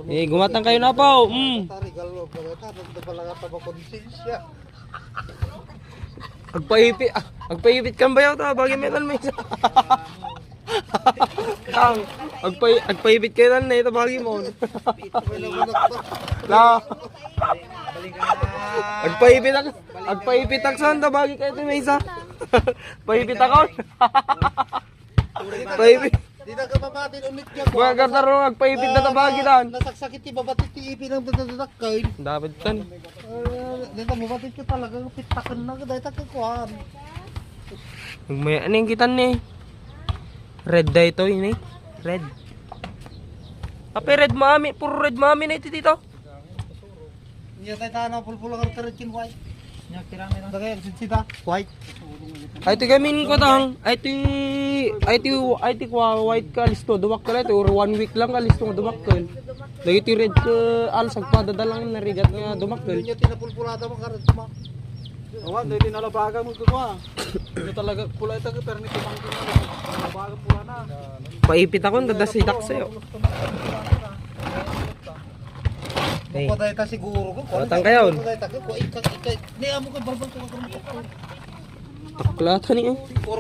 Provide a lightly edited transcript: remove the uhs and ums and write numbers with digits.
Gumatang kayo na po. Agpaipit kang bayaw ta, bagay metal may isa. Agpaipit kayo na ito, bagay mo. La. Agpaipit ak saan ta, bagay kayo ito may isa. Paipit ako. Paipit. Di na ka mabatin ulit niya. Mga kartarong agpaipit na tabagi dan. Nasaksakit ti babatit ti ipin ang dadadakay. Dapat tan. Dito mabatit ka talagang pitakan na dahil takakuhan. May ano yung kitan ni? Red dye to yun eh. Red. Tapi red mami. Puro red mami na ito dito. Iya tayo tanong pulpulang ang karekin white. Nya kirami na. Dagay ang sita white. Ay ti gamin ko tang. Ay ti white ka listo dumak ka ito or 1 week lang ka listo dumak ka. Lagi ti red alsag pa dadalang narigat nga dumak ka. Nya tinapulpulada mo karet mo. Awan, dito nalabaga mo kuha. Ito talaga pula ito pero nito mangkin na. Nalabaga pula na. Paipit ako dadasidak sa'yo. Ko dahil ta siguro ko. Batang kayo. Ko ikay. Ni amo ka balbal ko ka. Taklatan niyo. Or